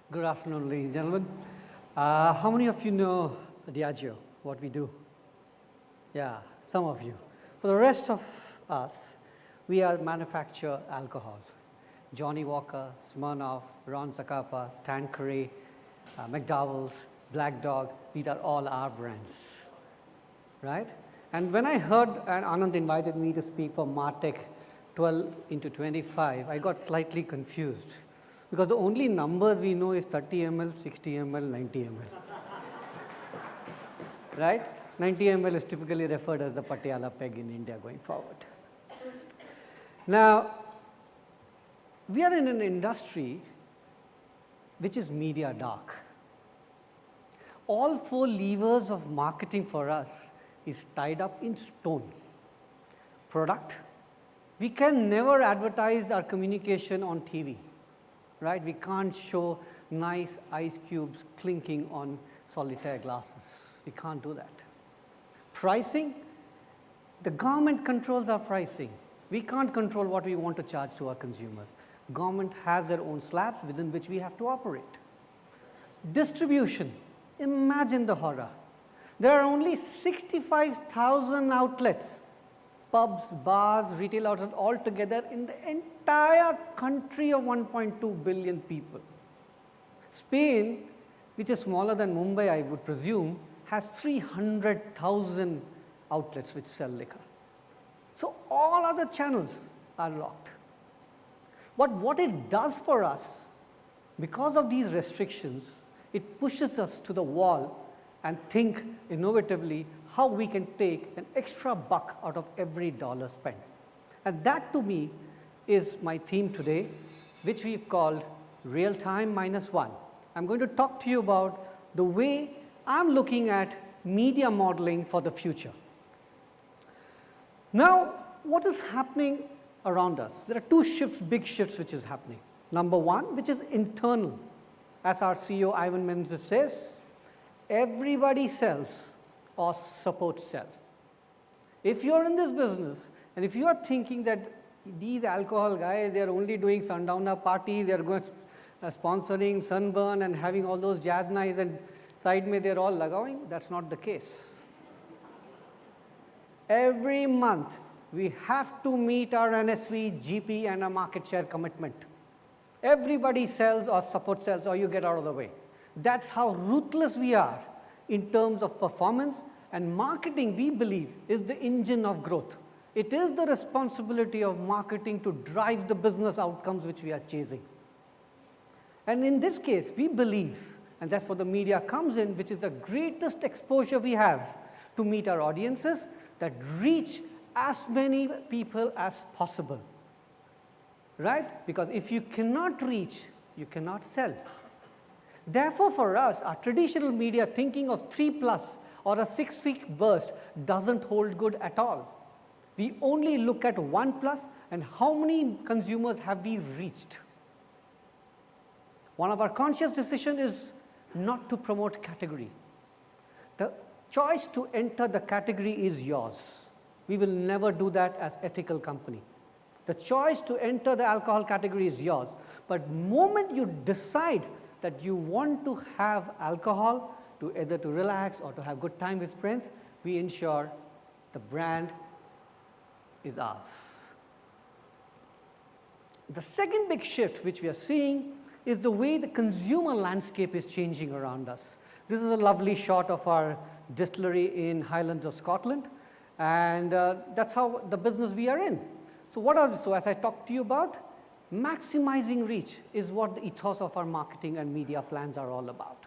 Good afternoon, ladies and gentlemen. How many of you know Diageo, what we do? Yeah, some of you. For the rest of us, we manufacture alcohol. Johnny Walker, Smirnoff, Ron Zacapa, Tanqueray, McDowell's, Black Dog, these are all our brands, right? And when I heard, and Anand invited me to speak for Martech 12 into 25, I got slightly confused. Because the only numbers we know is 30 ml, 60 ml, 90 ml. Right? 90 ml is typically referred as the Patiala peg in India going forward. Now, we are in an industry which is media dark. All 4 levers of marketing for us is tied up in stone. Product, we can never advertise our communication on TV. Right? We can't show nice ice cubes clinking on solitaire glasses. We can't do that. Pricing, the government controls our pricing. We can't control what we want to charge to our consumers. Government has their own slabs within which we have to operate. Distribution, imagine the horror. There are only 65,000 outlets, pubs, bars, retail outlets all together in the entire country of 1.2 billion people. Spain, which is smaller than Mumbai, I would presume, has 300,000 outlets which sell liquor. So all other channels are locked. But what it does for us, because of these restrictions, it pushes us to the wall and think innovatively how we can take an extra buck out of every dollar spent. And that to me is my theme today, which we've called Real Time -1. I'm going to talk to you about the way I'm looking at media modeling for the future. Now, what is happening around us? There are 2 shifts, big shifts which is happening. Number 1, which is internal. As our CEO Ivan Menzies says, everybody sells or support sell. If you're in this business and if you are thinking that these alcohol guys, they are only doing sundowner parties, they are going sponsoring sunburn and having all those jazz nights and side mein they're all lagawing, that's not the case. Every month we have to meet our NSV, GP and a market share commitment. Everybody sells or support sells or you get out of the way. That's how ruthless we are in terms of performance, and marketing, we believe, is the engine of growth. It is the responsibility of marketing to drive the business outcomes which we are chasing. And in this case, we believe, and that's where the media comes in, which is the greatest exposure we have to meet our audiences, that reach as many people as possible. Right? Because if you cannot reach, you cannot sell. Therefore, for us, our traditional media thinking of 3+ or a 6-week burst doesn't hold good at all. We only look at 1+ and how many consumers have we reached. One of our conscious decisions is not to promote category. The choice to enter the category is yours. We will never do that as ethical company. The choice to enter the alcohol category is yours. But the moment you decide that you want to have alcohol to either to relax or to have good time with friends, we ensure the brand is ours. The second big shift which we are seeing is the way the consumer landscape is changing around us. This is a lovely shot of our distillery in Highlands of Scotland, and that's how the business we are in. So as I talked to you about, maximizing reach is what the ethos of our marketing and media plans are all about.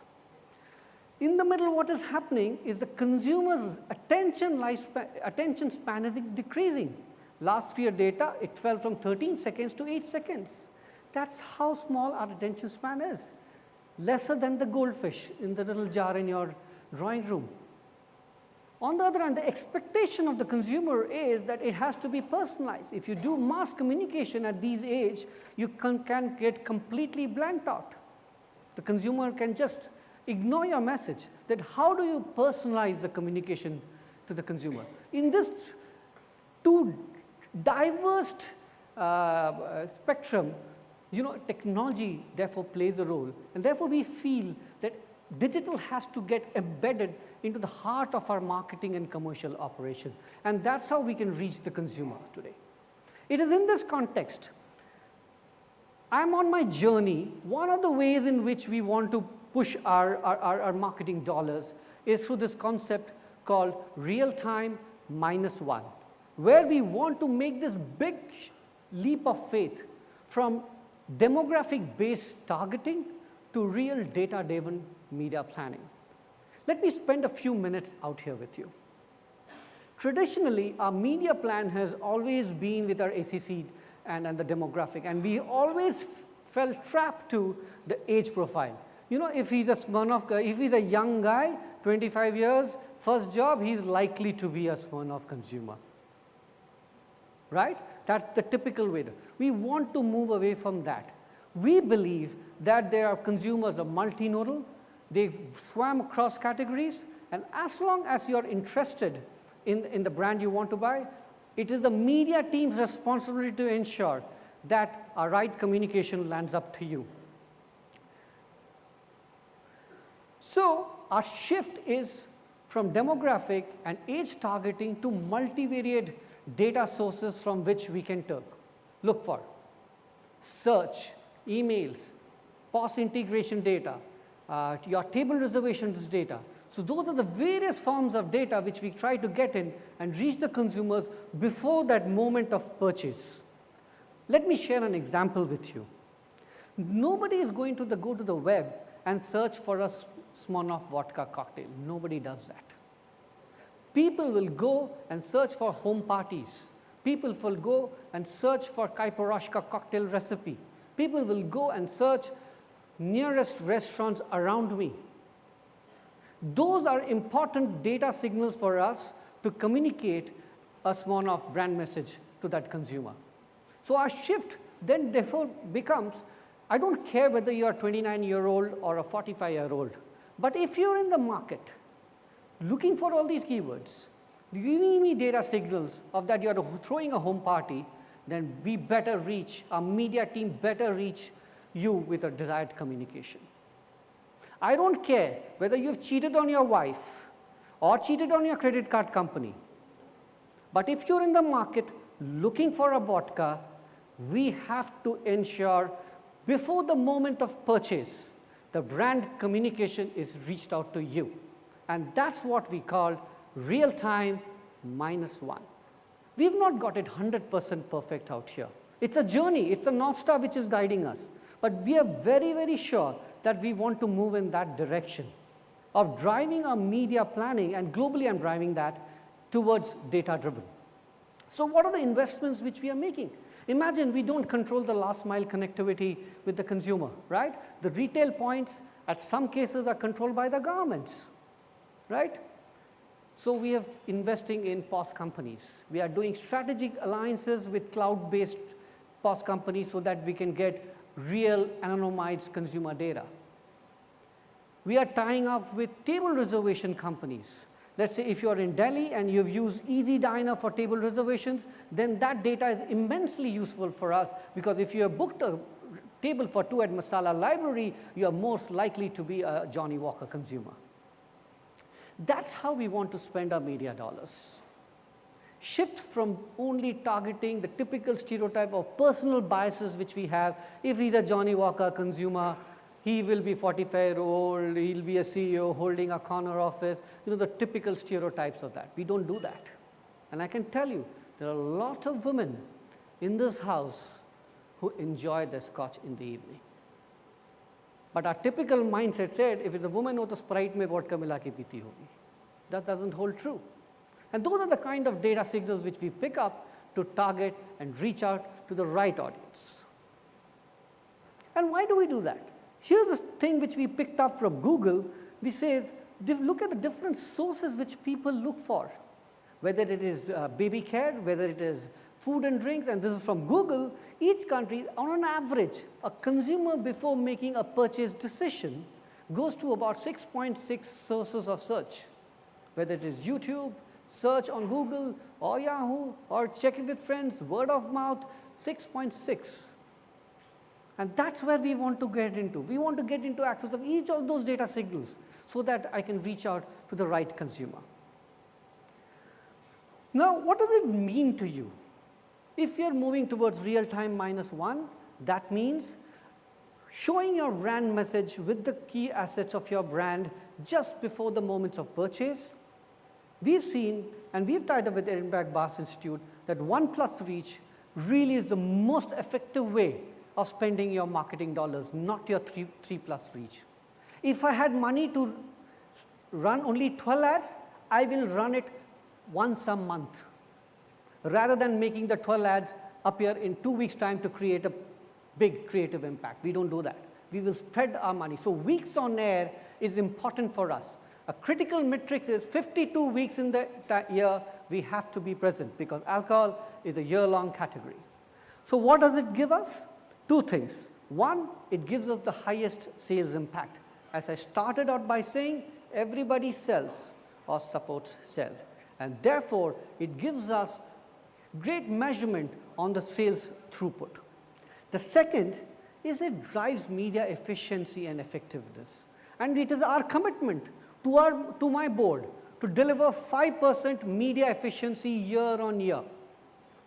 In the middle, what is happening is the consumer's attention span is decreasing. Last year data, it fell from 13 seconds to 8 seconds. That's how small our attention span is. Lesser than the goldfish in the little jar in your drawing room. On the other hand, the expectation of the consumer is that it has to be personalized. If you do mass communication at these age, you can get completely blanked out. The consumer can just ignore your message. Then how do you personalize the communication to the consumer? In this 2 diverse spectrum, Technology therefore plays a role, and therefore we feel that digital has to get embedded into the heart of our marketing and commercial operations, and that's how we can reach the consumer today. It is in this context, I'm on my journey. One of the ways in which we want to push our marketing dollars is through this concept called real-time -1, where we want to make this big leap of faith from demographic-based targeting to real data-driven media planning. Let me spend a few minutes out here with you. Traditionally, our media plan has always been with our ACC and the demographic, and we always fell trapped to the age profile. If he's if he's a young guy, 25 years, first job, he's likely to be a Smirnoff consumer, right? That's the typical way. We want to move away from that. We believe that there are consumers are multinodal, they swam across categories, and as long as you're interested in the brand you want to buy, it is the media team's responsibility to ensure that a right communication lands up to you. So our shift is from demographic and age targeting to multivariate data sources from which we can look for. Search, emails, POS integration data, your table reservations data. So those are the various forms of data which we try to get in and reach the consumers before that moment of purchase. Let me share an example with you. Nobody is going to go to the web and search for a Smirnoff vodka cocktail. Nobody does that. People will go and search for home parties. People will go and search for Kaiporashka cocktail recipe. People will go and search nearest restaurants around me. Those are important data signals for us to communicate a Smirnoff brand message to that consumer. So our shift then therefore becomes, I don't care whether you are a 29-year-old or a 45-year-old, but if you're in the market looking for all these keywords, giving me data signals of that you're throwing a home party, then we better reach, our media team better reach you with a desired communication. I don't care whether you've cheated on your wife or cheated on your credit card company, but if you're in the market looking for a vodka, we have to ensure before the moment of purchase, the brand communication is reached out to you. And that's what we call real-time -1. We've not got it 100% perfect out here. It's a journey, it's a North Star which is guiding us. But we are very, very sure that we want to move in that direction of driving our media planning, and globally I'm driving that towards data-driven. So what are the investments which we are making? Imagine we don't control the last mile connectivity with the consumer, right? The retail points at some cases are controlled by the governments, right? So we are investing in POS companies. We are doing strategic alliances with cloud-based POS companies so that we can get real anonymized consumer data. We are tying up with table reservation companies. Let's say if you're in Delhi and you've used Easy Diner for table reservations, then that data is immensely useful for us, because if you have booked a table for two at Masala Library, you are most likely to be a Johnny Walker consumer. That's how we want to spend our media dollars. Shift from only targeting the typical stereotype of personal biases which we have. If he's a Johnny Walker consumer, he will be 45-year-old, he'll be a CEO holding a corner office, the typical stereotypes of that. We don't do that. And I can tell you, there are a lot of women in this house who enjoy their scotch in the evening. But our typical mindset said, if it's a woman, to Sprite mein vodka mila ke peeti hogi. That doesn't hold true. And those are the kind of data signals which we pick up to target and reach out to the right audience. And why do we do that? Here's a thing which we picked up from Google. We say, look at the different sources which people look for, whether it is baby care, whether it is food and drinks, and this is from Google. Each country, on an average, a consumer before making a purchase decision goes to about 6.6 sources of search, whether it is YouTube, search on Google or Yahoo, or check it with friends, word of mouth, 6.6. And that's where we want to get into. We want to get into access of each of those data signals so that I can reach out to the right consumer. Now, what does it mean to you? If you're moving towards real-time -1, that means showing your brand message with the key assets of your brand just before the moments of purchase. We've seen, and we've tied up with Edinburgh Bass Institute, that 1+ reach really is the most effective way of spending your marketing dollars, not your 3+ reach. If I had money to run only 12 ads, I will run it once a month, rather than making the 12 ads appear in 2 weeks' time to create a big creative impact. We don't do that. We will spread our money. So weeks on air is important for us. A critical metric is 52 weeks in the year we have to be present, because alcohol is a year-long category. So what does it give us? 2 things. One, it gives us the highest sales impact. As I started out by saying, everybody sells or supports sell. And therefore, it gives us great measurement on the sales throughput. The second is it drives media efficiency and effectiveness. And it is our commitment to my board to deliver 5% media efficiency year on year.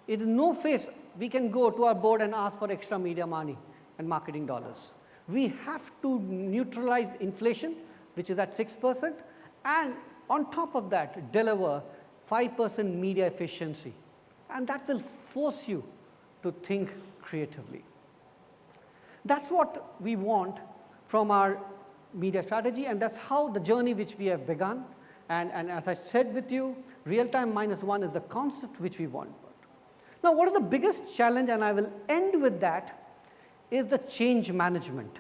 It is no face we can go to our board and ask for extra media money and marketing dollars. We have to neutralize inflation, which is at 6%, and on top of that, deliver 5% media efficiency. And that will force you to think creatively. That's what we want from our media strategy, and that's how the journey which we have begun. And as I said with you, real-time -1 is the concept which we want. Now, what is the biggest challenge, and I will end with that, is the change management.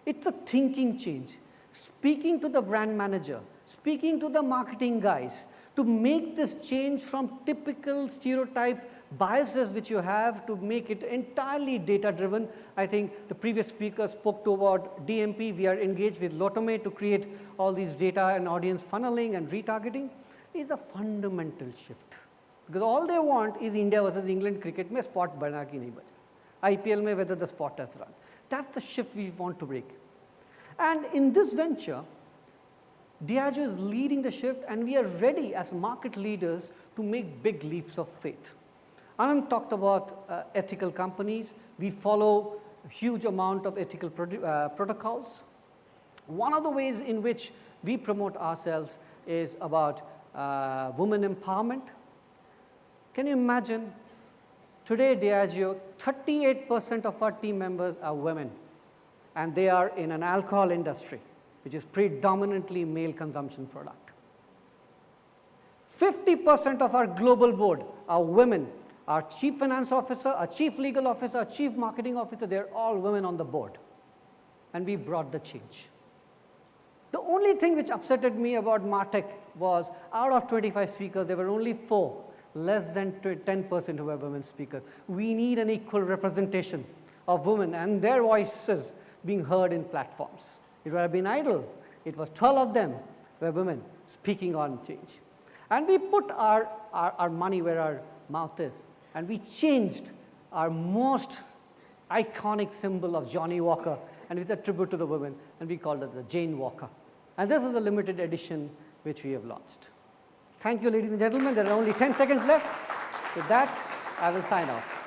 It's a thinking change. Speaking to the brand manager, speaking to the marketing guys, to make this change from typical stereotype biases which you have to make it entirely data-driven. I think the previous speaker spoke to about DMP. We are engaged with Lotome to create all these data and audience funneling and retargeting. Is a fundamental shift. Because all they want is India versus England cricket mein spot bana ki nahi bacha. IPL mein whether the spot has run. That's the shift we want to break. And in this venture, Diageo is leading the shift, and we are ready as market leaders to make big leaps of faith. Anand talked about ethical companies. We follow a huge amount of ethical protocols. One of the ways in which we promote ourselves is about women empowerment. Can you imagine? Today, Diageo, 38% of our team members are women, and they are in an alcohol industry, which is predominantly male consumption product. 50% of our global board are women. Our chief finance officer, our chief legal officer, our chief marketing officer, they're all women on the board. And we brought the change. The only thing which upsetted me about MarTech was out of 25 speakers, there were only 4, less than 10% who were women speakers. We need an equal representation of women and their voices being heard in platforms. It would have been idle. It was 12 of them were women speaking on change. And we put our money where our mouth is. And we changed our most iconic symbol of Johnny Walker, and with a tribute to the women, and we called it the Jane Walker. And this is a limited edition which we have launched. Thank you, ladies and gentlemen. There are only 10 seconds left. With that, I will sign off.